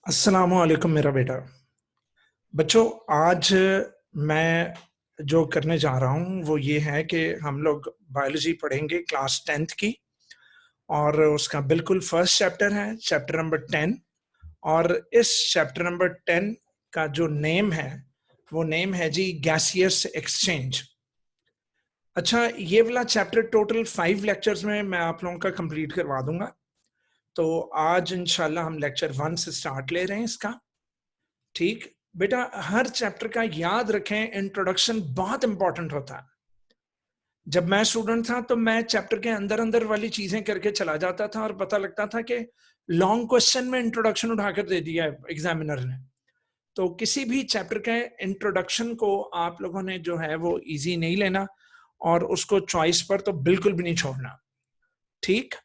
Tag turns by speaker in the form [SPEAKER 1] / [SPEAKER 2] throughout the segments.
[SPEAKER 1] अस्सलामुअलैकुम मेरा बेटा। बच्चों, आज मैं जो करने जा रहा हूँ वो ये है कि हम लोग बायोलॉजी पढ़ेंगे क्लास 10th की, और उसका बिल्कुल फर्स्ट चैप्टर है, चैप्टर नंबर 10। और इस चैप्टर नंबर 10 का जो नेम है वो नेम है जी गैसियस एक्सचेंज। अच्छा, ये वाला चैप्टर टोटल 5 लेक्चर्स में मैं आप लोगों का कंप्लीट करवा दूंगा। तो आज इंशाल्लाह हम लेक्चर 1 से स्टार्ट ले रहे हैं इसका। ठीक बेटा, हर चैप्टर का याद रखें, इंट्रोडक्शन बहुत इंपॉर्टेंट होता है। जब मैं स्टूडेंट था तो मैं चैप्टर के अंदर अंदर वाली चीजें करके चला जाता था और पता लगता था कि लॉन्ग क्वेश्चन में इंट्रोडक्शन उठाकर दे दिया है एग्जामिनर ने। तो किसी भी चैप्टर के इंट्रोडक्शन को आप लोगों ने जो है वो इजी नहीं लेना, और उसको चॉइस पर तो बिल्कुल भी नहीं छोड़ना। ठीक,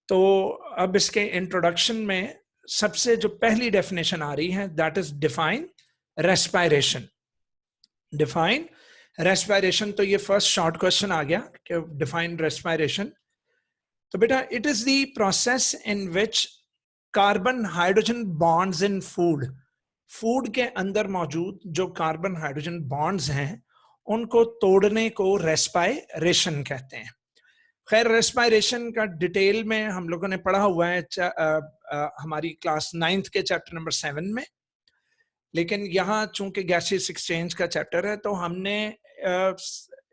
[SPEAKER 1] तो अब इसके इंट्रोडक्शन में सबसे जो पहली डेफिनेशन आ रही है, that is define respiration. Define respiration, तो ये फर्स्ट शॉर्ट क्वेश्चन आ गया कि डिफाइन रेस्पायरेशन। तो बेटा, it is the process in which carbon hydrogen bonds in food, food के अंदर मौजूद जो कार्बन हाइड्रोजन बॉन्ड्स हैं उनको तोड़ने को रेस्पायरेशन कहते हैं। खैर, रेस्पायरेशन का डिटेल में हम लोगों ने पढ़ा हुआ है हमारी क्लास 9th के चैप्टर नंबर 7 में। लेकिन यहाँ चूंकि गैसियस एक्सचेंज का चैप्टर है तो हमने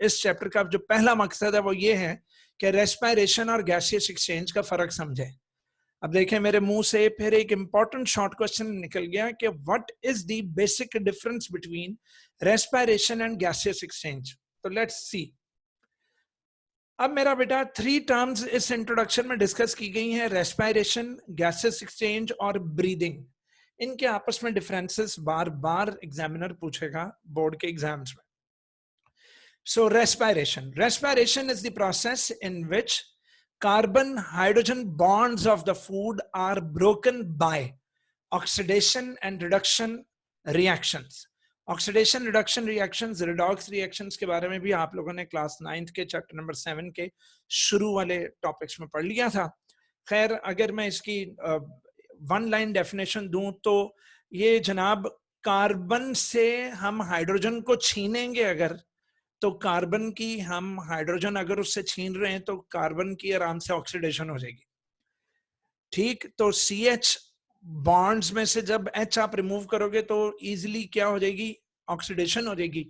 [SPEAKER 1] इस चैप्टर का जो पहला मकसद है वो ये है कि रेस्पायरेशन और गैसियस एक्सचेंज का फर्क समझें। अब देखें, मेरे मुंह से फिर एक इंपॉर्टेंट शॉर्ट क्वेश्चन निकल गया कि what is the basic difference between respiration and gaseous exchange. तो लेट्स सी। अब मेरा बेटा 3 टर्म्स इस इंट्रोडक्शन में डिस्कस की गई हैं, रेस्पायरेशन, गैसेस एक्सचेंज और ब्रीदिंग। इनके आपस में डिफरेंसेस बार बार एग्जामिनर पूछेगा बोर्ड के एग्जाम्स में। So respiration is the process in which carbon hydrogen bonds of the food are broken by oxidation and reduction reactions. Oxidation reduction reactions, redox reactions के बारे में भी आप लोगों ने क्लास 9th के चैप्टर नंबर 7 के शुरू वाले टॉपिक्स में पढ़ लिया था। खैर, अगर मैं इसकी वन लाइन डेफिनेशन दूं तो ये जनाब, कार्बन से हम हाइड्रोजन को छीनेंगे अगर, तो कार्बन की हम हाइड्रोजन अगर उससे छीन रहे हैं तो कार्बन की आराम से ऑक्सीडेशन हो जाएगी। ठीक, तो CH बॉन्ड्स में से जब H आप रिमूव करोगे तो इजीली क्या हो जाएगी, ऑक्सीडेशन हो जाएगी।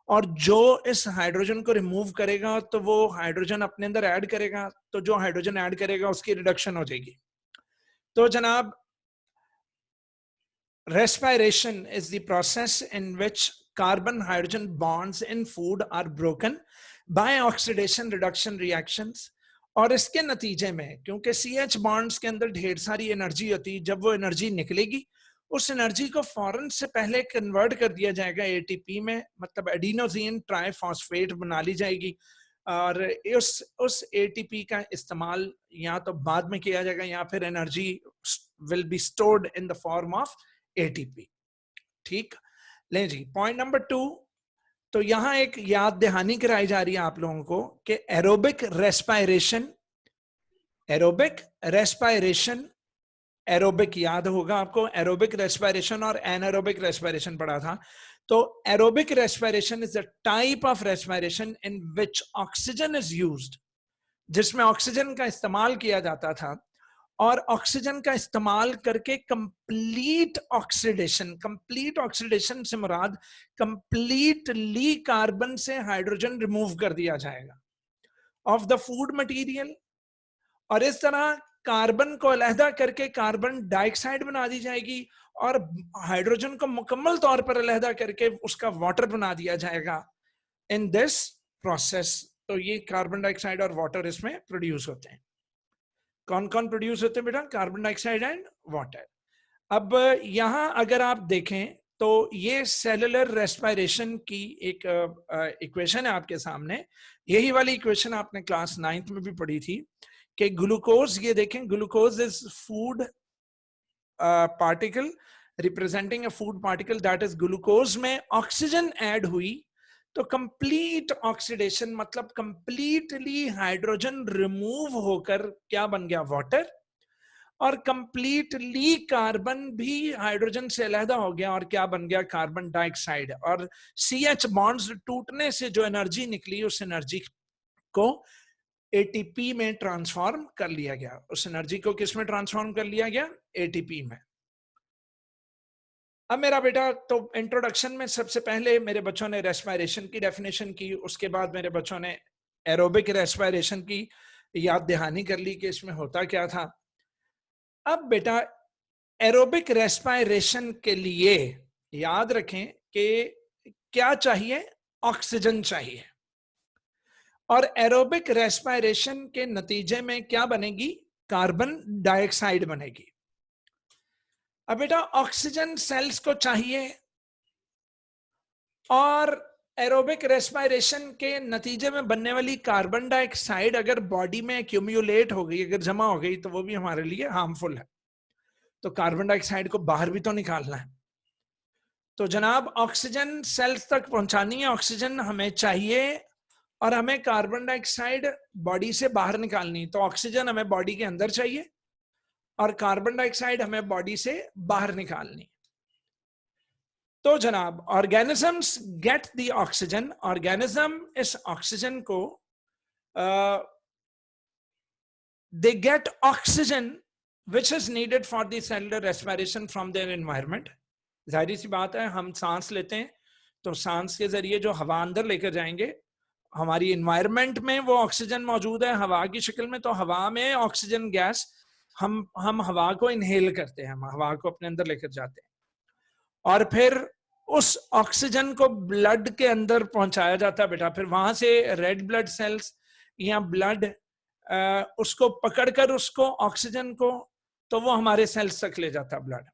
[SPEAKER 1] और जो इस हाइड्रोजन को रिमूव करेगा तो वो हाइड्रोजन अपने अंदर ऐड करेगा, तो जो हाइड्रोजन ऐड करेगा उसकी रिडक्शन हो जाएगी। तो जनाब, respiration is the process in which carbon hydrogen bonds in food are broken by oxidation reduction reactions। और इसके नतीजे में, क्योंकि CH बॉन्ड्स के अंदर ढेर सारी एनर्जी होती है, जब वो एनर्जी निकलेगी उस एनर्जी को फौरन से पहले कन्वर्ट कर दिया जाएगा ATP में, मतलब एडिनोसिन ट्राइफॉस्फेट बना ली जाएगी। और उस ATP का इस्तेमाल या तो बाद में किया जाएगा या फिर energy will be stored in the form of ATP। ठीक, ले जी, पॉइंट नंबर 2। तो यहां एक याद दहानी कराई जा रही है आप लोगों को कि एरोबिक रेस्पायरेशन, एरोबिक याद होगा आपको, एरोबिक रेस्पायरेशन और एनारोबिक रेस्पायरेशन पढ़ा था। तो aerobic respiration is the type of respiration in which oxygen is used, जिसमें ऑक्सीजन का इस्तेमाल किया जाता था, और ऑक्सीजन का इस्तेमाल करके कंप्लीट ऑक्सीडेशन से मुराद कंप्लीटली कार्बन से हाइड्रोजन रिमूव कर दिया जाएगा ऑफ द फूड मटेरियल। और इस तरह कार्बन को अलहदा करके कार्बन डाइऑक्साइड बना दी जाएगी और हाइड्रोजन को मुकम्मल तौर पर अलहदा करके उसका वाटर बना दिया जाएगा इन दिस प्रोसेस। तो ये कार्बन डाइऑक्साइड और वाटर इसमें प्रोड्यूस होते हैं। कौन कौन प्रोड्यूस होते हैं बेटा? Carbon dioxide and water. अब यहां अगर आप देखें तो ये सेलुलर रेस्पायरेशन की एक इक्वेशन है आपके सामने। यही वाली इक्वेशन आपने क्लास 9th में भी पढ़ी थी कि ग्लूकोज, ये देखें, glucose is food particle representing a food particle, that is glucose में ऑक्सीजन ऐड हुई तो कंप्लीट ऑक्सीडेशन, मतलब कंप्लीटली हाइड्रोजन रिमूव होकर क्या बन गया? वाटर। और कंप्लीटली कार्बन भी हाइड्रोजन से अलहदा हो गया और क्या बन गया, कार्बन डाइऑक्साइड। और CH बॉन्ड्स टूटने से जो एनर्जी निकली, उस एनर्जी को ATP में ट्रांसफॉर्म कर लिया गया। उस एनर्जी को किस में ट्रांसफॉर्म कर लिया गया, ATP में। अब मेरा बेटा, तो इंट्रोडक्शन में सबसे पहले मेरे बच्चों ने रेस्पिरेशन की डेफिनेशन की, उसके बाद मेरे बच्चों ने एरोबिक रेस्पिरेशन की याद दहानी कर ली कि इसमें होता क्या था। अब बेटा, एरोबिक रेस्पिरेशन के लिए याद रखें कि क्या चाहिए, ऑक्सीजन चाहिए। और एरोबिक रेस्पिरेशन के नतीजे में क्या बनेगी, कार्बन डाइऑक्साइड बनेगी। अब बेटा, ऑक्सीजन सेल्स को चाहिए और एरोबिक रेस्पिरेशन के नतीजे में बनने वाली कार्बन डाइऑक्साइड अगर बॉडी में एक्यूमुलेट हो गई, अगर जमा हो गई, तो वो भी हमारे लिए हार्मफुल है। तो कार्बन डाइऑक्साइड को बाहर भी तो निकालना है। तो जनाब, ऑक्सीजन सेल्स तक पहुंचानी है, ऑक्सीजन हमें चाहिए और हमें कार्बन डाइऑक्साइड बॉडी से बाहर निकालनी। तो ऑक्सीजन हमें बॉडी के अंदर चाहिए और कार्बन डाइऑक्साइड हमें बॉडी से बाहर निकालनी। तो जनाब, organisms get the oxygen, organism इस ऑक्सीजन को they get oxygen which is needed for the cellular respiration from their environment. जाहिर सी बात है, हम सांस लेते हैं तो सांस के जरिए जो हवा अंदर लेकर जाएंगे, हमारी एनवायरनमेंट में वो ऑक्सीजन मौजूद है हवा की शक्ल में, तो हवा में ऑक्सीजन गैस हम हवा को इनहेल करते हैं, हम हवा को अपने अंदर लेकर जाते हैं और फिर उस ऑक्सीजन को ब्लड के अंदर पहुंचाया जाता है बेटा। फिर वहां से रेड ब्लड सेल्स या ब्लड उसको पकड़कर उसको ऑक्सीजन को, तो वो हमारे सेल्स तक ले जाता है ब्लड।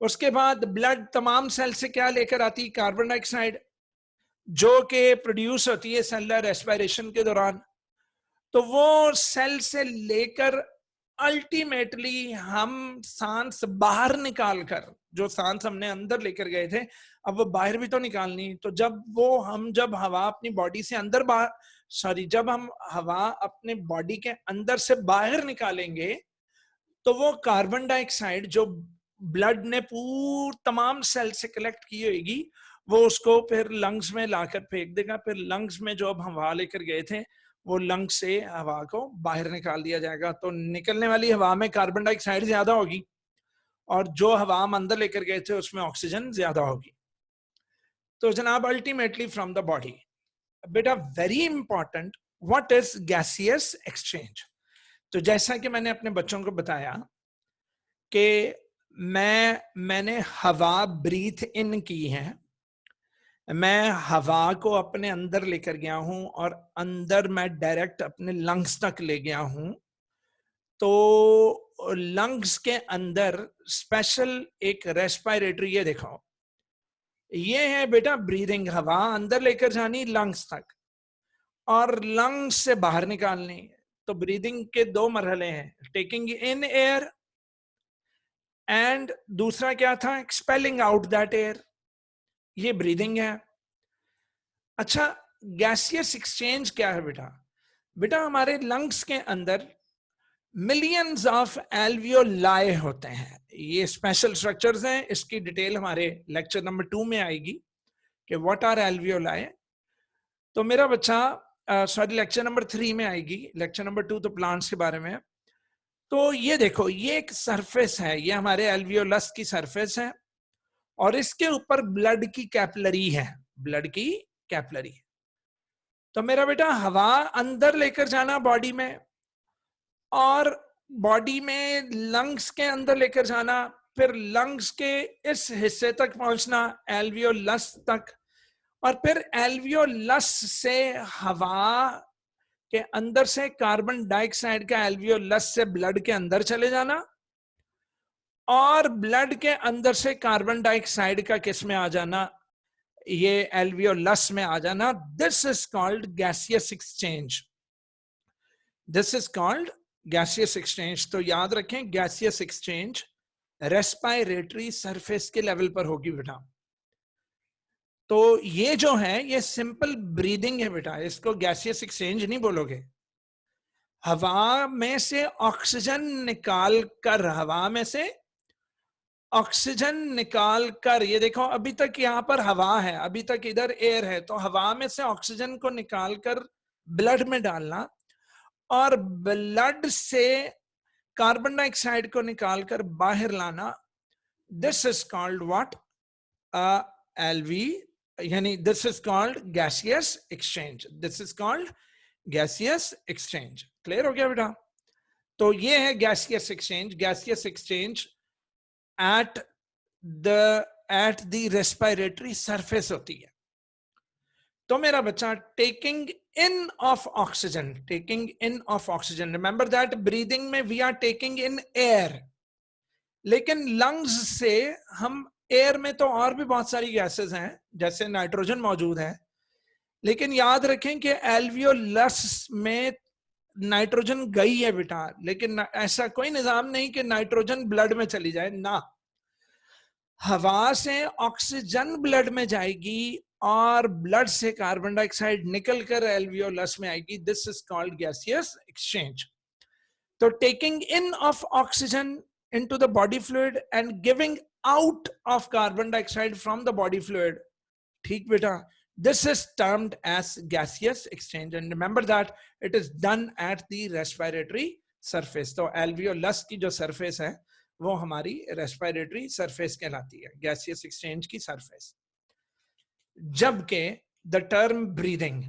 [SPEAKER 1] उसके बाद ब्लड तमाम सेल से क्या लेकर आती है, कार्बन डाइऑक्साइड, जो कि प्रोड्यूस होती है सेलुलर रेस्पिरेशन के दौरान। तो वो सेल से लेकर अल्टीमेटली हम सांस बाहर निकालकर, जो सांस हमने अंदर लेकर गए थे, अब वो बाहर भी तो निकालनी। तो जब हवा अपनी बॉडी से अंदर जब हम हवा अपने बॉडी के अंदर से बाहर निकालेंगे, तो वो कार्बन डाइऑक्साइड जो ब्लड ने तमाम सेल से कलेक्ट की होगी, वो उसको फिर लंग्स में लाकर फेंक देगा। फिर लंग्स में जो अब हम हवा लेकर गए थे, वो लंग्स से हवा को बाहर निकाल दिया जाएगा। तो निकलने वाली हवा में कार्बन डाइऑक्साइड ज्यादा होगी और जो हवा हम अंदर लेकर गए थे उसमें ऑक्सीजन ज्यादा होगी। तो जनाब, अल्टीमेटली फ्रॉम द बॉडी, बेटा very important, what is gaseous exchange. तो जैसा कि मैंने अपने बच्चों को बताया कि मैंने हवा ब्रीथ इन की है, मैं हवा को अपने अंदर लेकर गया हूं और अंदर मैं डायरेक्ट अपने लंग्स तक ले गया हूं। तो लंग्स के अंदर स्पेशल एक रेस्पिरेटरी, ये देखो, ये है बेटा ब्रीदिंग, हवा अंदर लेकर जानी लंग्स तक और लंग्स से बाहर निकालनी। तो ब्रीदिंग के दो मरहले हैं, टेकिंग इन एयर एंड दूसरा क्या था, एक्सपेलिंग आउट दैट एयर, ये ब्रीदिंग है। अच्छा, गैसियस एक्सचेंज क्या है बेटा? बेटा हमारे लंग्स के अंदर मिलियंस ऑफ एल्वियोलाई होते हैं, ये स्पेशल स्ट्रक्चर्स हैं। इसकी डिटेल हमारे लेक्चर नंबर 2 में आएगी कि व्हाट आर एल्वियोलाई। तो मेरा बच्चा सॉरी लेक्चर नंबर 3 में आएगी, लेक्चर नंबर 2 तो प्लांट्स के बारे में। तो ये देखो, ये एक सरफेस है, ये हमारे एल्वियोलस की सरफेस है और इसके ऊपर ब्लड की कैपिलरी है, ब्लड की कैपिलरी। तो मेरा बेटा हवा अंदर लेकर जाना बॉडी में और बॉडी में लंग्स के अंदर लेकर जाना, फिर लंग्स के इस हिस्से तक पहुंचना एल्वियोलस तक, और फिर एल्वियोलस से हवा के अंदर से कार्बन डाइऑक्साइड का एल्वियोलस से ब्लड के अंदर चले जाना और ब्लड के अंदर से कार्बन डाइऑक्साइड का किस में आ जाना, ये एल्वियोलस में आ जाना। This is called gaseous exchange, this is called gaseous exchange. तो याद रखें, गैसियस एक्सचेंज रेस्पिरेटरी सरफेस के लेवल पर होगी बेटा। तो ये जो है ये सिंपल ब्रीदिंग है बेटा, इसको गैसियस एक्सचेंज नहीं बोलोगे। हवा में से ऑक्सीजन निकाल कर, हवा में से ऑक्सीजन निकाल कर, ये देखो अभी तक यहाँ पर हवा है, अभी तक इधर एयर है, तो हवा में से ऑक्सीजन को निकाल कर ब्लड में डालना और ब्लड से कार्बन डाइऑक्साइड को निकालकर बाहर लाना, दिस इज कॉल्ड व्हाट, एलवी, यानी this is called gaseous exchange, this is called gaseous exchange. Clear हो गया बेटा? तो ये है gaseous exchange. Gaseous exchange at the respiratory surface होती है। तो मेरा बच्चा, taking in of oxygen, taking in of oxygen, remember that breathing में we are taking in air, लेकिन लंग्स से हम, एयर में तो और भी बहुत सारी गैसेस हैं, जैसे नाइट्रोजन मौजूद है, लेकिन याद रखें कि एल्वियोलस में नाइट्रोजन गई है बेटा, लेकिन ऐसा कोई निजाम नहीं कि नाइट्रोजन ब्लड में चली जाए ना। हवा से ऑक्सीजन ब्लड में जाएगी और ब्लड से कार्बन डाइऑक्साइड निकलकर एल्वियोलस में आएगी, this is called gaseous exchange. तो taking in of oxygen into the body fluid and giving out of carbon dioxide from the body fluid, ठीक बेटा, this is termed as gaseous exchange, and remember that it is done at the respiratory surface। तो alveolus की जो surface है वो हमारी respiratory surface कहलाती है, gaseous exchange की surface। जबकि the term breathing,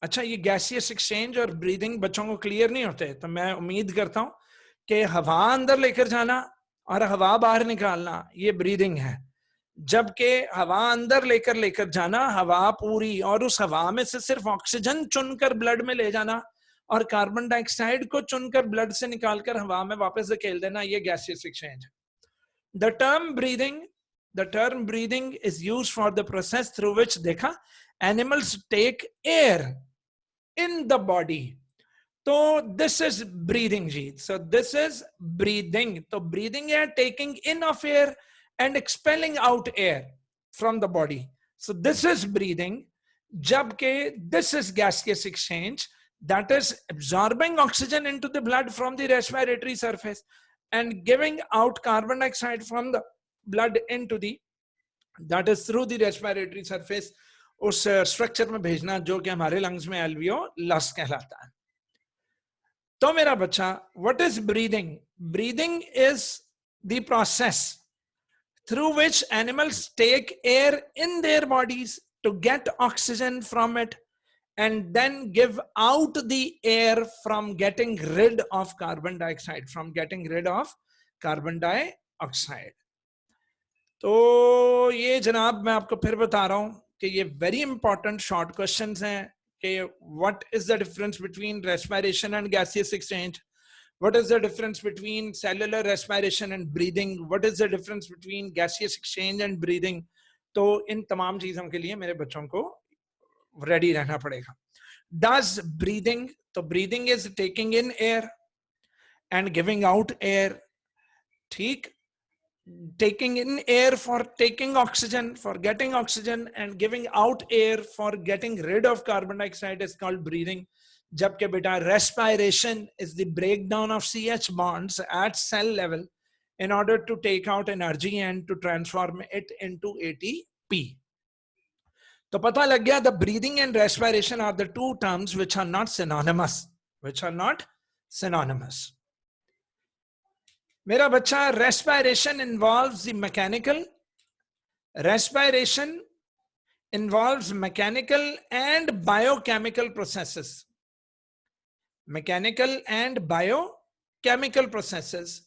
[SPEAKER 1] अच्छा ये gaseous exchange और breathing बच्चों को क्लियर नहीं होते, तो मैं उम्मीद करता हूं कि हवा अंदर लेकर जाना और हवा बाहर निकालना ये ब्रीदिंग है, जबकि हवा अंदर लेकर जाना, हवा पूरी, और उस हवा में से सिर्फ ऑक्सीजन चुनकर ब्लड में ले जाना और कार्बन डाइऑक्साइड को चुनकर ब्लड से निकालकर हवा में वापस धकेल देना, ये गैसियस एक्सचेंज है। The term breathing is used for the process through which, देखा, animals take air in the body, तो दिस इज ब्रीदिंग जी। So this is breathing. तो ब्रीदिंग है taking in of air and expelling out air from the body, so this is breathing. जबकि this is gaseous exchange, that is absorbing oxygen into the blood from the respiratory surface and giving out carbon dioxide from the blood into the, that is through the respiratory surface, उस structure में भेजना जो कि हमारे lungs में alveolus कहलाता है। तो मेरा बच्चा, what is breathing? Breathing is the process through which animals take air in their bodies to get oxygen from it and then give out the air from getting rid of carbon dioxide, from getting rid of carbon dioxide। तो ये जनाब मैं आपको फिर बता रहा हूं कि ये वेरी इंपॉर्टेंट शॉर्ट क्वेश्चंस हैं कि what is the difference between respiration and gaseous exchange, what is the difference between cellular respiration and breathing, what is the difference between gaseous exchange and breathing। तो इन तमाम चीजों के लिए मेरे बच्चों को रेडी रहना पड़ेगा। Does breathing, तो breathing is taking in air and giving out air, ठीक, taking in air for taking oxygen, for getting oxygen, and giving out air for getting rid of carbon dioxide is called breathing। जबकि बेटा respiration is the breakdown of CH bonds at cell level in order to take out energy and to transform it into ATP। तो पता लग गया, the breathing and respiration are the two terms which are not synonymous, which are not synonymous। मेरा बच्चा, respiration involves the mechanical, respiration involves mechanical and biochemical processes, mechanical and biochemical processes।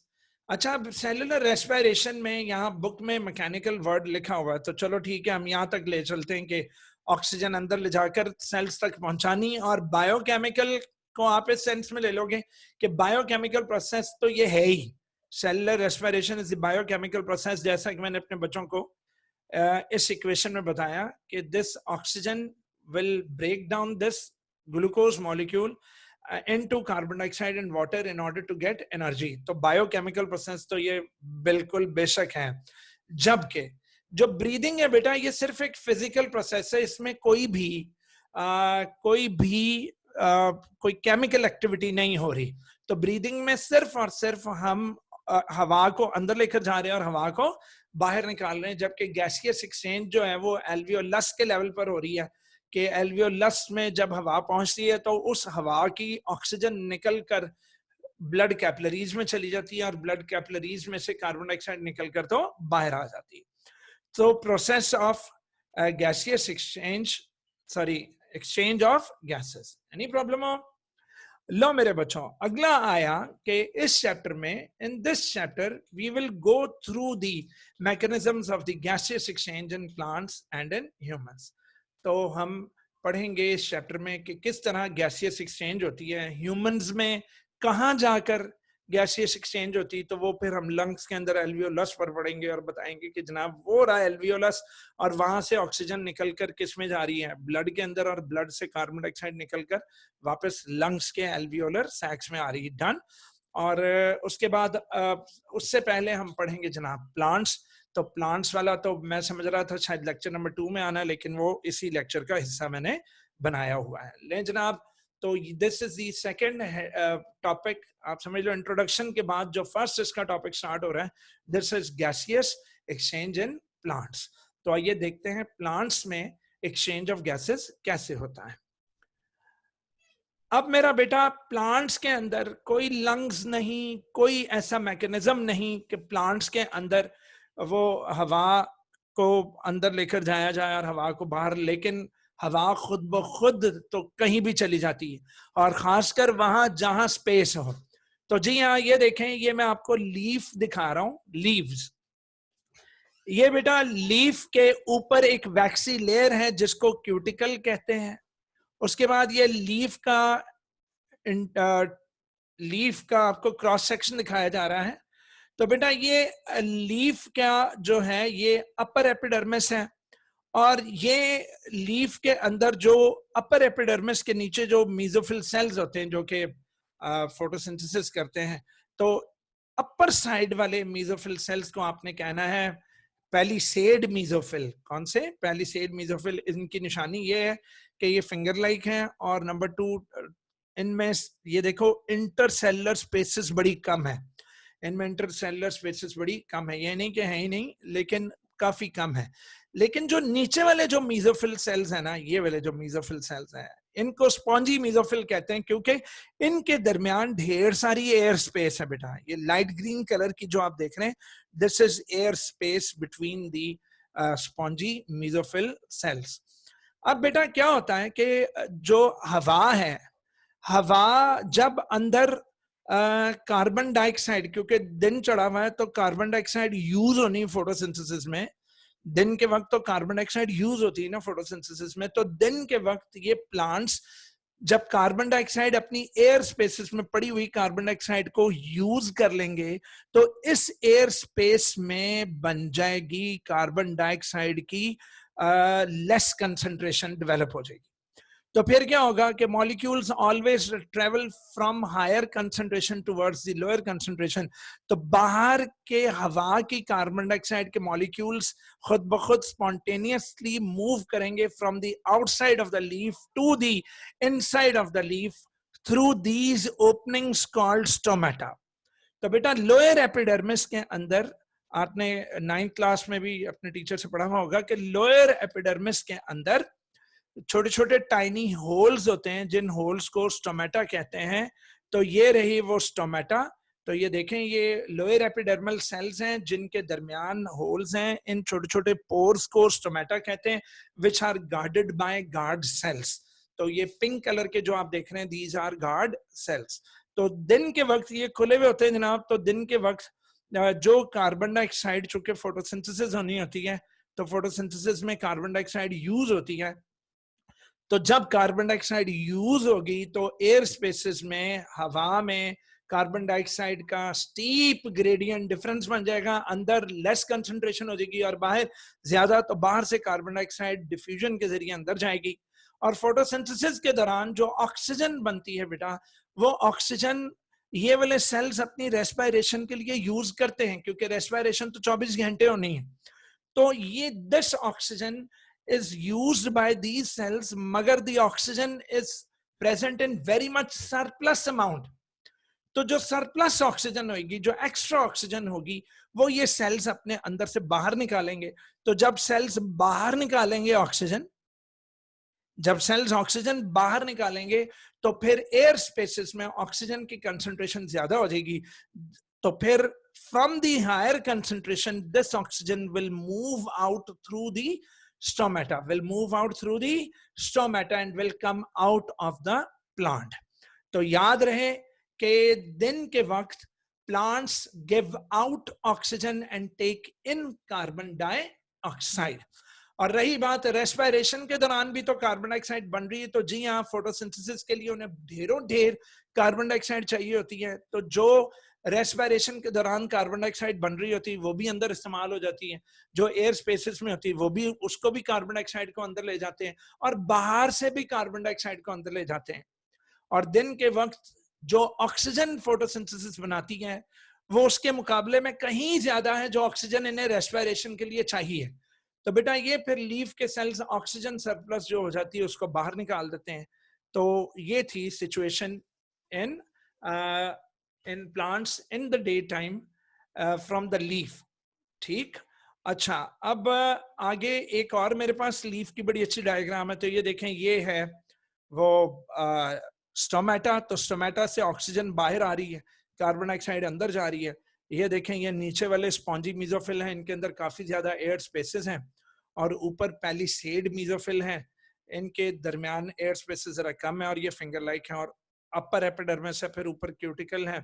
[SPEAKER 1] अच्छा, cellular respiration में यहाँ book में mechanical word लिखा हुआ है, तो चलो ठीक है, हम यहाँ तक ले चलते हैं कि ऑक्सीजन अंदर ले जाकर सेल्स तक पहुंचानी, और बायोकेमिकल को आप इस सेंस में ले लोगे कि बायोकेमिकल प्रोसेस तो ये है ही, cellular respiration is the biochemical process, जैसा कि मैंने अपने बच्चों को इस इक्वेशन में बताया कि this oxygen will break down this glucose molecule into carbon dioxide and water in order to get energy। तो बायोकेमिकल प्रोसेस तो ये बिल्कुल बेशक है। जबकि जो ब्रीदिंग है बेटा, ये सिर्फ एक फिजिकल प्रोसेस है, इसमें कोई भी कोई केमिकल एक्टिविटी नहीं हो रही। तो ब्रीदिंग में सिर्फ और सिर्फ हम हवा को अंदर लेकर जा रहे हैं और हवा को बाहर निकाल रहे हैं, जबकि गैसियस एक्सचेंज जो है वो एल्वियोलस के लेवल पर हो रही है कि एल्वियोलस में जब हवा पहुंचती है तो उस हवा की ऑक्सीजन निकल कर ब्लड कैपिलरीज में चली जाती है और ब्लड कैपिलरीज में से कार्बन डाइऑक्साइड निकल कर तो बाहर आ जाती है। तो process of gaseous exchange, sorry exchange of gases. Any problem हो? लो मेरे बच्चों, अगला आया कि इस चैप्टर में, in this chapter we will go through the mechanisms of the gaseous exchange in plants and in humans. तो हम पढ़ेंगे इस चैप्टर में कि किस तरह गैसियस एक्सचेंज होती है ह्यूमंस में, कहाँ जाकर गैसियस एक्सचेंज होती। तो वो फिर हम लंग्स के अंदर एल्वियोलस पर पढ़ेंगे और बताएंगे कि जनाब वो रहा एल्वियोलस, और वहां से ऑक्सीजन निकलकर किस में जा रही है, ब्लड के अंदर, और ब्लड से कार्बन डाइऑक्साइड निकलकर वापस लंग्स के एल्वियोलर सैक्स में आ रही है। डन। और उसके बाद उससे पहले हम पढ़ेंगे जनाब प्लांट्स। तो प्लांट्स वाला तो मैं समझ रहा था शायद लेक्चर नंबर 2 में आना, लेकिन वो इसी लेक्चर का हिस्सा मैंने बनाया हुआ है। ले जनाब, तो this is the second topic. आप समझ लो इंट्रोडक्शन के बाद जो फर्स्ट इसका टॉपिक स्टार्ट हो रहा है, this is gaseous exchange in plants. तो आइए देखते हैं प्लांट्स में एक्सचेंज ऑफ गैसेस कैसे होता है। अब मेरा बेटा, प्लांट्स के अंदर कोई लंग्स नहीं, कोई ऐसा मैकेनिज्म नहीं कि प्लांट्स के अंदर वो हवा को अंदर लेकर जाया जाए और हवा को बाहर, लेकिन हवा खुद ब खुद तो कहीं भी चली जाती है, और खासकर वहां जहां स्पेस हो। तो जी हाँ, ये देखें, ये मैं आपको लीफ दिखा रहा हूं, लीव्स। ये बेटा लीफ के ऊपर एक वैक्सी लेयर है जिसको क्यूटिकल कहते हैं। उसके बाद ये लीफ का आपको क्रॉस सेक्शन दिखाया जा रहा है। तो बेटा ये लीफ का जो है ये अपर एपिडर्मिस है, और ये लीफ के अंदर जो अपर एपिडर्मिस के नीचे जो मीजोफिल सेल्स होते हैं जो कि फोटोसिंथेसिस करते हैं, तो अपर साइड वाले मीजोफिल सेल्स को आपने कहना है पैलिसेड मीजोफिल। कौन से? Palisade mesophyll. इनकी निशानी ये है कि ये फिंगर लाइक है, और नंबर 2 इनमें ये देखो इंटरसेलुलर स्पेसेस बड़ी कम है। इनमें इंटरसेलुलर स्पेसेस बड़ी कम है, ये नहीं कि है ही नहीं, लेकिन काफी कम है। लेकिन जो नीचे वाले जो मीजोफिल सेल्स है ना, ये वाले जो मीजोफिल सेल्स हैं, इनको स्पॉन्जी मीजोफिल कहते हैं, क्योंकि इनके दरमियान ढेर सारी एयर स्पेस है बेटा। ये लाइट ग्रीन कलर की जो आप देख रहे हैं, this is air space between the spongy mesophyll cells. अब बेटा क्या होता है कि जो हवा है, हवा जब अंदर कार्बन डाइऑक्साइड, क्योंकि दिन चढ़ा हुआ है तो कार्बन डाइऑक्साइड यूज होनी फोटोसिंथेसिस में, दिन के वक्त तो कार्बन डाइऑक्साइड यूज होती है ना फोटोसिंथेसिस में। तो दिन के वक्त ये प्लांट्स जब कार्बन डाइऑक्साइड अपनी एयर स्पेसेस में पड़ी हुई कार्बन डाइऑक्साइड को यूज कर लेंगे, तो इस एयर स्पेस में बन जाएगी कार्बन डाइऑक्साइड की लेस कंसंट्रेशन डेवलप हो जाएगी। तो फिर क्या होगा कि molecules always travel from higher concentration towards the lower concentration. तो बाहर के हवा की कार्बन डाइऑक्साइड के मॉलिक्यूल्स खुद ब खुद स्पॉन्टेनियसली मूव करेंगे from the outside of the leaf to the inside of the leaf through these openings called stomata. तो बेटा लोअर एपिडर्मिस के अंदर, आपने 9th क्लास में भी अपने टीचर से पढ़ा हुआ होगा कि लोअर एपिडर्मिस के अंदर छोटे छोटे टाइनी होल्स होते हैं, जिन होल्स को स्टोमेटा कहते हैं। तो ये रही वो स्टोमेटा। तो ये देखें, ये लोअर एपिडर्मल सेल्स हैं जिनके दरमियान होल्स हैं। इन छोटे छोटे पोर्स को स्टोमेटा कहते हैं, which are guarded by guard cells. तो ये पिंक कलर के जो आप देख रहे हैं, दीज आर गार्ड सेल्स। तो दिन के वक्त ये खुले हुए होते हैं जनाब। तो दिन के वक्त जो कार्बन डाइऑक्साइड, चूंकि फोटोसिंथेसिस होनी होती है, तो फोटोसिंथेसिस में कार्बन डाइऑक्साइड यूज होती है। तो जब कार्बन डाइऑक्साइड यूज होगी तो एयर स्पेसेस में, हवा में कार्बन डाइऑक्साइड का स्टीप ग्रेडियंट डिफरेंस बन जाएगा। अंदर लेस कंसंट्रेशन हो जाएगी और बाहर ज्यादा। तो बाहर से कार्बन डाइऑक्साइड डिफ्यूजन के जरिए अंदर जाएगी, और फोटोसिंथेसिस के दौरान जो ऑक्सीजन बनती है बेटा, वो ऑक्सीजन ये वाले सेल्स अपनी रेस्पिरेशन के लिए यूज करते हैं, क्योंकि रेस्पिरेशन तो 24 घंटे होनी है। तो ये this oxygen is used by these cells, मगर the oxygen is present in very much surplus amount. तो जो सरप्लस ऑक्सीजन होगी, जो एक्स्ट्रा ऑक्सीजन होगी, वो ये सेल्स अपने अंदर से बाहर निकालेंगे। तो जब सेल्स बाहर निकालेंगे ऑक्सीजन, जब सेल्स ऑक्सीजन बाहर निकालेंगे, तो फिर एयर स्पेसेस में ऑक्सीजन की कंसंट्रेशन ज्यादा हो जाएगी। तो फिर from the higher concentration this oxygen will move out through the stomata, will move out through the stomata and will come out of the plant. तो याद रहे कि दिन के वक्त plants give out oxygen and take in carbon dioxide. और रही बात रेस्पिरेशन के दौरान भी तो कार्बन डाइऑक्साइड बन रही है, तो जी हाँ, फोटोसिंथेसिस के लिए उन्हें ढेरों ढेर कार्बन डाइऑक्साइड चाहिए होती है। तो जो रेस्पिरेशन के दौरान कार्बन डाइऑक्साइड बन रही होती है वो भी अंदर इस्तेमाल हो जाती है, जो एयर स्पेसेस में होती है वो भी, उसको भी कार्बन डाइऑक्साइड को अंदर ले जाते हैं, और बाहर से भी कार्बन डाइऑक्साइड को अंदर ले जाते हैं। और दिन के वक्त जो ऑक्सीजन फोटोसिंथेसिस बनाती है वो उसके मुकाबले में कहीं ज्यादा है जो ऑक्सीजन इन्हें रेस्पिरेशन के लिए चाहिए। तो बेटा ये फिर लीफ के सेल्स ऑक्सीजन सरप्लस जो हो जाती है उसको बाहर निकाल देते हैं। तो ये थी situation in in plants in the day time from the leaf. ठीक, अच्छा, अब आगे एक और मेरे पास लीफ की बड़ी अच्छी डायग्राम है। तो ये देखें, ये है वो स्टोमेटा। तो स्टोमेटा से ऑक्सीजन बाहर आ रही है, कार्बन डाइऑक्साइड अंदर जा रही है। ये देखें, ये नीचे वाले स्पॉन्जी मीजोफिल हैं, इनके अंदर काफी ज्यादा एयर स्पेसेस हैं, और ऊपर पैलिसेड मीजोफिल हैं, इनके दरमियान एयर स्पेसेस जरा कम है, और ये फिंगर लाइक है। और अपर एपिडर्मिस है, फिर ऊपर क्यूटिकल है।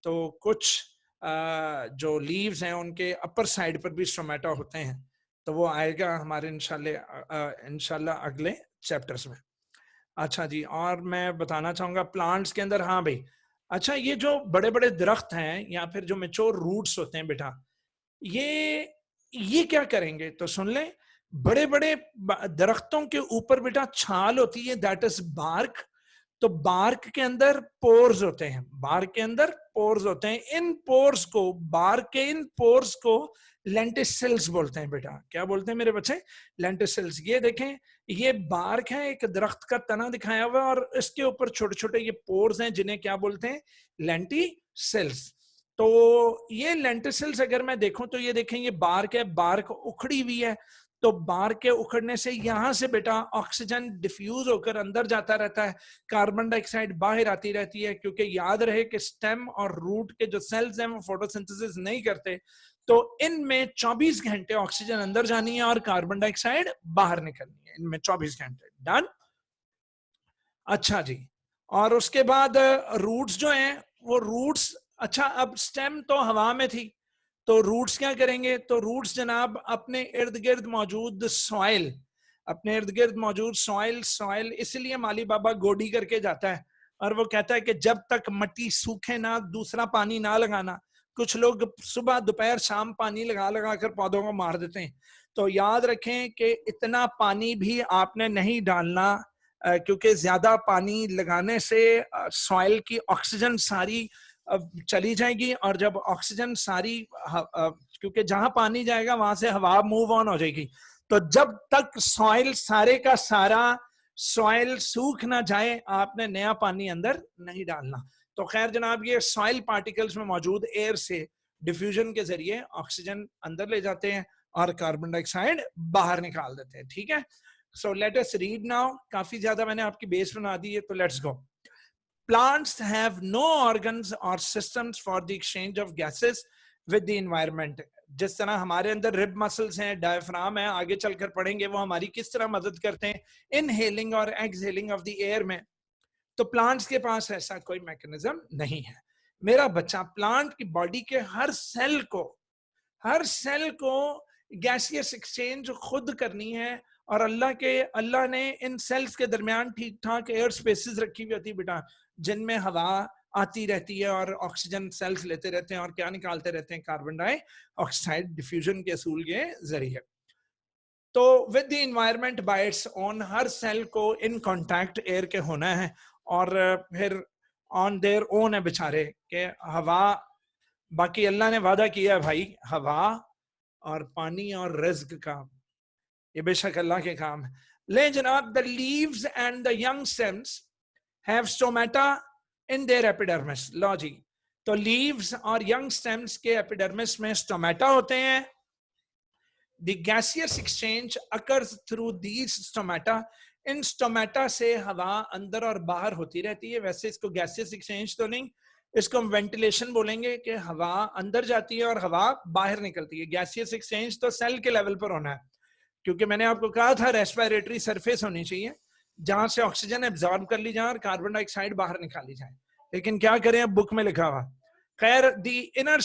[SPEAKER 1] तो कुछ जो लीव्स हैं उनके अपर साइड पर भी स्टोमेटा होते हैं। तो वो आएगा हमारे इंशाल्लाह अगले चैप्टर्स में। अच्छा जी, और मैं बताना चाहूंगा प्लांट्स के अंदर, हाँ भाई, अच्छा, ये जो बड़े बड़े दरख्त हैं या फिर जो मेच्योर रूट्स होते हैं बेटा, ये क्या करेंगे तो सुन लें। बड़े बड़े दरख्तों के ऊपर बेटा छाल होती है, दैट इज बार्क। तो बार्क के अंदर पोर्स होते हैं, बार्क के अंदर पोर्स होते हैं। इन पोर्स को, बार्क के इन पोर्स को लेंटिसल्स बोलते हैं बेटा। क्या बोलते हैं मेरे बच्चे? लेंटिसल्स। ये देखें, ये बार्क है, एक दरख्त का तना दिखाया हुआ है, और इसके ऊपर छोटे छोटे ये पोर्स हैं जिन्हें क्या बोलते हैं? लेंटिसल्स। तो ये लेंटिसल्स अगर मैं देखूं तो ये देखें, ये बार्क है, बार्क उखड़ी हुई है। तो बार्क के उखड़ने से यहां से बेटा ऑक्सीजन डिफ्यूज होकर अंदर जाता रहता है, कार्बन डाइऑक्साइड बाहर आती रहती है। क्योंकि याद रहे कि स्टेम और रूट के जो सेल्स हैं वो फोटोसिंथेसिस नहीं करते, तो इनमें 24 घंटे ऑक्सीजन अंदर जानी है और कार्बन डाइऑक्साइड बाहर निकलनी है, इनमें 24 घंटे। डन? अच्छा जी, और उसके बाद रूट्स जो हैं वो रूट्स, अच्छा, अब स्टेम तो हवा में थी, तो रूट्स क्या करेंगे? तो रूट्स जनाब अपने इर्द गिर्द मौजूद सॉइल, अपने इर्द गिर्द मौजूद सॉइल इसलिए माली बाबा गोडी करके जाता है, और वो कहता है कि जब तक मट्टी सूखे ना दूसरा पानी ना लगाना। कुछ लोग सुबह दोपहर शाम पानी लगा लगा कर पौधों को मार देते हैं। तो याद रखें कि इतना पानी भी आपने नहीं डालना, क्योंकि ज्यादा पानी लगाने से सॉइल की ऑक्सीजन सारी चली जाएगी, और जब ऑक्सीजन सारी, क्योंकि जहां पानी जाएगा वहां से हवा मूव ऑन हो जाएगी। तो जब तक सॉइल सारे का सारा सॉइल सूख ना जाए आपने नया पानी अंदर नहीं डालना। तो खैर जनाब, ये सॉइल पार्टिकल्स में मौजूद एयर से डिफ्यूजन के जरिए ऑक्सीजन अंदर ले जाते हैं और कार्बन डाइऑक्साइड बाहर निकाल देते हैं। ठीक है, so let us read now. काफी ज्यादा मैंने आपकी बेस बना दी है, तो let's go. Plants have no organs or systems for the exchange of gases with the environment. जिस तरह हमारे अंदर रिब मसल्स हैं, डायफ्राम है, आगे चलकर पढ़ेंगे वो हमारी किस तरह मदद करते हैं इनहेलिंग और एक्सहेलिंग ऑफ द एयर में। तो प्लांट्स के पास ऐसा कोई मैकेनिज्म नहीं है। मेरा बच्चा, प्लांट की बॉडी के हर सेल को गैसियस एक्सचेंज खुद करनी है, और अल्लाह ने इन सेल्स के दरमियान ठीक ठाक एयर स्पेसेस रखी हुई होती बेटा, जिनमें हवा आती रहती है और ऑक्सीजन सेल्स लेते रहते हैं, और क्या निकालते रहते हैं? कार्बन डाइऑक्साइड, डिफ्यूजन के असूल के जरिए। तो with the environment by its own, हर सेल को इन कांटेक्ट एयर के होना है, और फिर ऑन देयर ओन है बेचारे के हवा। बाकी अल्लाह ने वादा किया है भाई, हवा और पानी और रिज्क का, ये बेशक अल्लाह के काम है। ले जनाब, the leaves and the young stems have stomata in their epidermis. लो जी, तो लीव्स और यंग स्टेम्स के एपिडर्मिस में स्टोमेटा होते हैं. The gaseous exchange occurs through these stomata. In stomata से हवा अंदर और बाहर होती रहती है. वैसे इसको गैसियस एक्सचेंज तो नहीं, इसको हम वेंटिलेशन बोलेंगे कि हवा अंदर जाती है और हवा बाहर निकलती है. गैसियस एक्सचेंज तो सेल के लेवल पर होना है, क्योंकि मैंने आपको कहा था रेस्पिरेटरी सरफेस होनी चाहिए जहां से ऑक्सीजन एब्जॉर्ब कर ली जाए और कार्बन डाइऑक्साइड बाहर निकाली जाए. लेकिन क्या करें, अब बुक में लिखा हुआ. खैर, the inner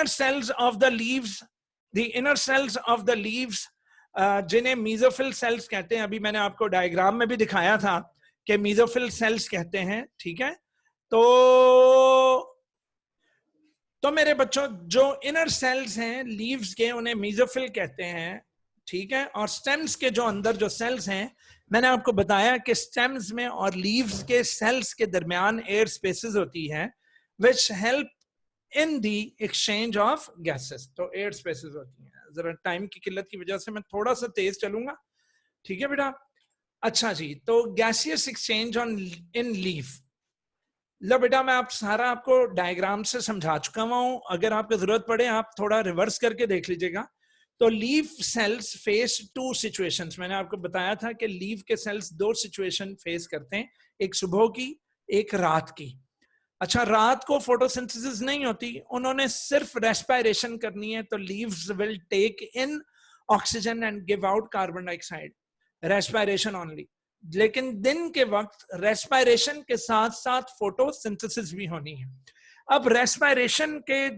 [SPEAKER 1] cells of the leaves जिन्हें मीजोफिल सेल्स कहते हैं. अभी मैंने आपको डायग्राम में भी दिखाया था कि मीजोफिल सेल्स कहते हैं. ठीक है, तो मेरे बच्चों, जो इनर सेल्स हैं लीव्स के उन्हें मीजोफिल कहते हैं. ठीक है, और स्टेम्स के जो अंदर जो सेल्स हैं, मैंने आपको बताया कि स्टेम्स में और लीव्स के सेल्स के दरमियान एयर स्पेसेस होती हैं which help in the exchange of gases. तो एयर स्पेसेस होती हैं. जरा टाइम की किल्लत की वजह से मैं थोड़ा सा तेज चलूंगा. ठीक है बेटा. अच्छा जी, तो gaseous exchange on in leaf. लो बेटा, मैं आपको डायग्राम से समझा चुका हूं. अगर आपको जरूरत पड़े आप थोड़ा रिवर्स करके देख लीजिएगा. तो leaf cells face two situations. मैंने आपको बताया था कि लीफ के सेल्स दो सिचुएशन फेस करते हैं, एक सुबह की, एक रात की. अच्छा, रात को फोटोसिंथेसिस नहीं होती, उन्होंने सिर्फ रेस्पिरेशन करनी है, तो leaves will take in oxygen and give out carbon dioxide. Respiration only. लेकिन दिन के वक्त रेस्पिरेशन के साथ साथ फोटोसिंथेसिस भी होनी है. अब रेस्पिरेशन के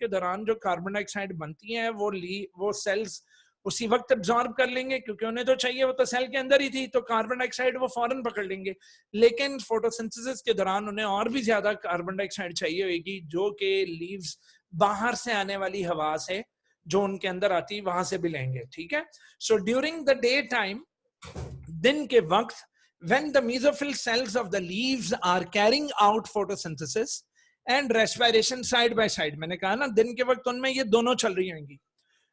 [SPEAKER 1] दौरान जो कार्बन डाइऑक्साइड बनती है वो सेल्स उसी वक्त एब्जॉर्ब कर लेंगे, क्योंकि उन्हें तो चाहिए, वो तो सेल के अंदर ही थी, तो कार्बन डाइऑक्साइड वो फौरन पकड़ लेंगे. लेकिन फोटोसिंथेसिस के दौरान उन्हें और भी ज्यादा कार्बन डाइऑक्साइड चाहिए होगी, जो कि लीव्स बाहर से आने वाली हवा से जो उनके अंदर आती वहां से भी लेंगे. ठीक है. So during the day time, दिन के वक्त, when the mesophyll cells of the leaves are carrying out photosynthesis and respiration side by side, मैंने कहा ना दिन के वक्त उनमें ये दोनों चल रही होंगी.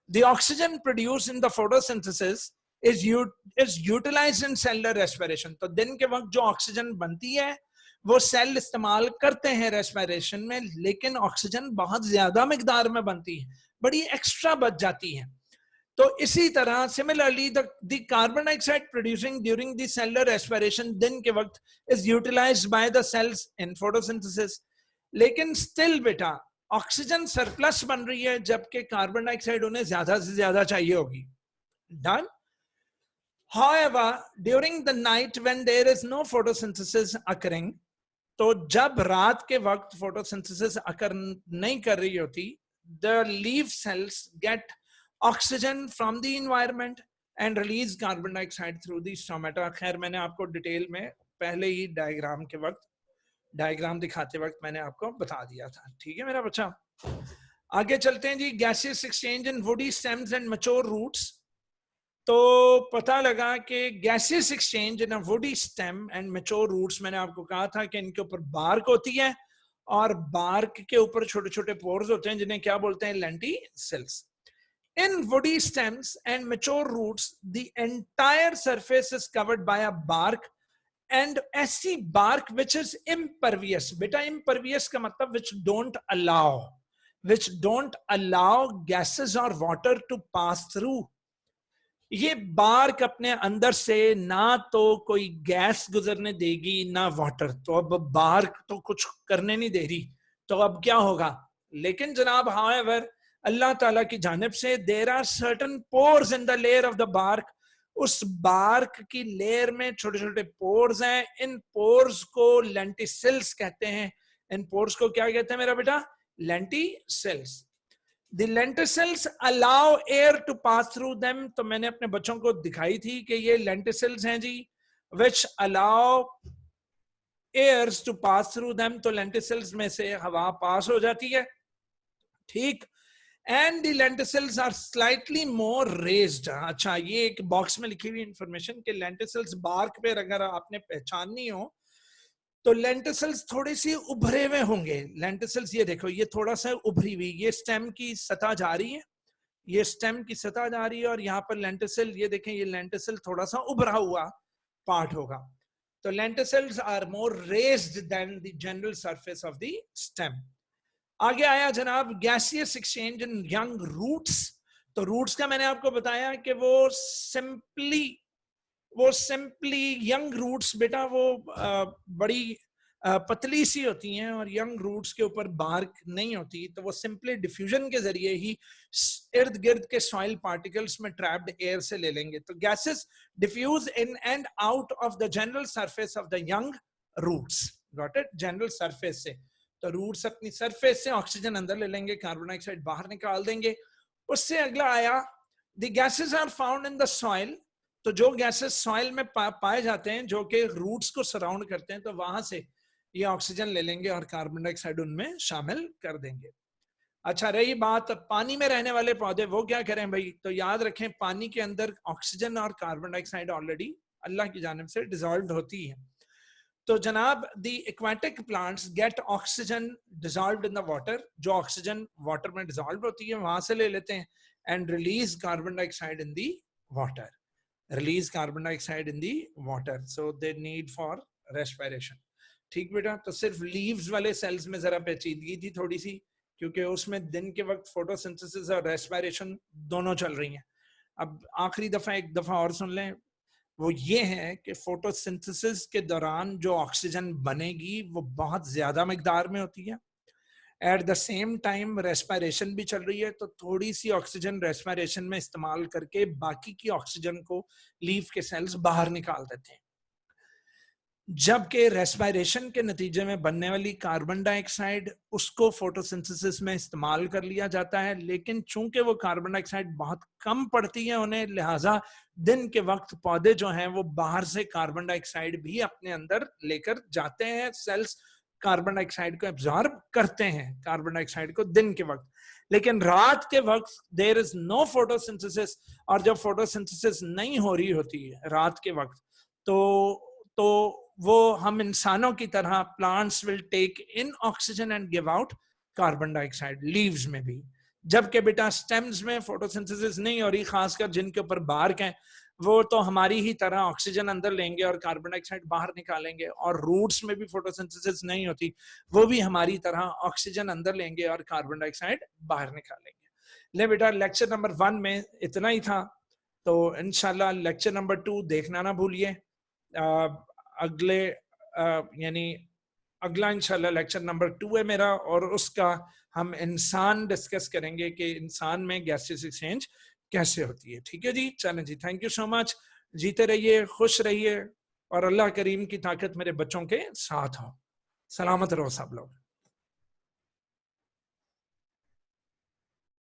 [SPEAKER 1] The oxygen produced in the photosynthesis is utilized in cellular respiration. तो दिन के वक्त जो ऑक्सीजन बनती है वो सेल इस्तेमाल करते हैं रेस्पिरेशन में, लेकिन ऑक्सीजन बहुत ज्यादा मिकदार में बनती है, बड़ी एक्स्ट्रा बच जाती है. तो इसी तरह similarly the carbon dioxide producing during the cellular respiration दिन के वक्त is utilised by the cells in photosynthesis. लेकिन स्टिल बेटा ऑक्सीजन सरप्लस बन रही है, जबकि कार्बन डाइऑक्साइड उन्हें ज्यादा से ज्यादा चाहिए होगी. Done. However, during the night when there is no photosynthesis occurring, तो जब रात के वक्त फोटोसिंथेसिस अकर नहीं कर रही होती, the leaf cells get oxygen from the environment and release carbon dioxide through the stomata. खैर मैंने आपको डिटेल में पहले ही डायग्राम दिखाते वक्त मैंने आपको बता दिया था. ठीक है मेरा बच्चा. आगे चलते हैं जी. Gaseous exchange in woody stems and mature roots. तो पता लगा कि gaseous exchange in woody stem and mature roots, मैंने आपको कहा था कि इनके ऊपर बार्क होती है और बार्क के ऊपर छोटे छोटे पोर्स होते हैं जिन्हें क्या बोलते हैं, लेंटिसिल्स. In woody stems and mature roots, the entire surface is covered by a bark, and ऐसी bark which is impervious. बेटा impervious का मतलब which don't allow gases or water to pass through. ये बार्क अपने अंदर से ना तो कोई गैस गुजरने देगी ना वाटर. तो अब बार्क तो कुछ करने नहीं दे रही, तो अब क्या होगा. लेकिन जनाब however अल्लाह ताला की जानिब से there are certain pores in the layer of the bark. उस बार्क की लेयर में छोटे छोटे पोर्स हैं. इन पोर्स को लेंटिसिल्स कहते हैं. इन पोर्स को क्या कहते हैं मेरा बेटा, lenticels. The lenticels allow air to pass through them. तो मैंने अपने बच्चों को दिखाई थी कि ये लेंटिसिल्स हैं जी, which allow airs to pass through them. तो लेंटिसिल्स में से हवा पास हो जाती है. ठीक. And the lenticels are slightly more raised. अच्छा, ये एक बॉक्स में लिखी हुई इंफॉर्मेशन कि लेंटिसिल्स बार्क पे अगर आपने पहचाननी हो तो लेंटिसिल्स थोड़ी सी उभरे हुए होंगे. लेंटिसिल्स ये देखो, ये थोड़ा सा उभरी हुई, ये स्टेम की सतह जा रही है, ये स्टेम की सतह जा रही है, और यहाँ पर लेंटिसिल ये देखें, ये लेंटिसिल थोड़ा सा उभरा हुआ पार्ट होगा। तो lenticels are more raised than the general surface of the stem. आगे आया जनाब gaseous exchange in young roots. तो रूट्स का मैंने आपको बताया कि वो सिंपली यंग रूट्स बेटा वो बड़ी पतली सी होती हैं और यंग रूट्स के ऊपर बार्क नहीं होती, तो वो सिंपली डिफ्यूजन के जरिए ही इर्द गिर्द के सॉइल पार्टिकल्स में ट्रैप्ड एयर से ले लेंगे। तो gases diffuse in and out of the general surface of the young roots. Got it? General surface से, तो रूट्स अपनी सरफेस से ऑक्सीजन अंदर ले लेंगे, कार्बन डाइऑक्साइड बाहर निकाल देंगे। उससे अगला आया the gases are found in the soil. तो जो गैसेस सॉइल में पाए जाते हैं जो कि रूट्स को सराउंड करते हैं, तो वहां से ये ऑक्सीजन ले लेंगे और कार्बन डाइऑक्साइड उनमें शामिल कर देंगे। अच्छा, रही बात पानी में रहने वाले पौधे, वो क्या करें भाई? तो याद रखें पानी के अंदर ऑक्सीजन और कार्बन डाइऑक्साइड ऑलरेडी अल्लाह की जानिब से डिसॉल्व होती है। तो जनाब the aquatic plants gate oxygen dissolved in the water. जो ऑक्सीजन वाटर में डिसॉल्व होती है वहां से ले लेते हैं and release carbon dioxide in the water. Release carbon dioxide in the water, so they need for respiration. ठीक बेटा? तो सिर्फ लीव्स वाले सेल्स में जरा पेचीदगी थी थोड़ी सी, क्योंकि उसमें दिन के वक्त फोटोसिंथेसिस और रेस्पिरेशन दोनों चल रही हैं। अब आखिरी दफा एक दफा और सुन लें, वो ये है कि फोटोसिंथेसिस के दौरान जो ऑक्सीजन बनेगी वो बहुत ज्यादा मिकदार में होती है। At the same time respiration भी चल रही है, तो थोड़ी सी ऑक्सीजन रेस्पिरेशन में इस्तेमाल करके बाकी की ऑक्सीजन को लीफ के सेल्स बाहर निकाल देते हैं। जबकि रेस्पिरेशन के नतीजे में बनने वाली कार्बन डाइऑक्साइड उसको फोटोसिंथेसिस में इस्तेमाल कर लिया जाता है, लेकिन चूंकि वो कार्बन डाइऑक्साइड बहुत कम पड़ती है उन्हें, लिहाजा दिन के वक्त पौधे जो हैं वो बाहर से कार्बन डाइऑक्साइड भी अपने अंदर लेकर जाते हैं। सेल्स कार्बन डाइऑक्साइड को एब्जॉर्ब करते हैं, कार्बन डाइऑक्साइड को दिन के वक्त। लेकिन रात के वक्त देयर इज नो फोटोसिंथेसिस, और जब फोटोसिंथेसिस नहीं हो रही होती है रात के वक्त, तो वो हम इंसानों की तरह plants will take in oxygen and give out carbon dioxide, leaves में भी। जबकि बेटा स्टेम्स में फोटोसिंथेसिस नहीं हो रही, खासकर जिनके ऊपर बार्क हैं, वो तो हमारी ही तरह ऑक्सीजन अंदर लेंगे और कार्बन डाइऑक्साइड बाहर निकालेंगे। और रूट्स में भी फोटोसिंथेसिस नहीं होती, वो भी हमारी तरह ऑक्सीजन अंदर लेंगे और कार्बन डाइऑक्साइड बाहर निकालेंगे। ले बेटा, लेक्चर नंबर 1 में इतना ही था, तो इंशाल्लाह लेक्चर नंबर 2 देखना ना भूलिए। अगले यानी अगला इंशाल्लाह लेक्चर नंबर 2 है मेरा, और उसका हम इंसान डिस्कस करेंगे कि इंसान में गैसियस एक्सचेंज कैसे होती है। ठीक है जी, चलें जी, थैंक यू सो मच। जीते रहिए, खुश रहिए, और अल्लाह करीम की ताकत मेरे बच्चों के साथ हो। सलामत रहो सब लोग।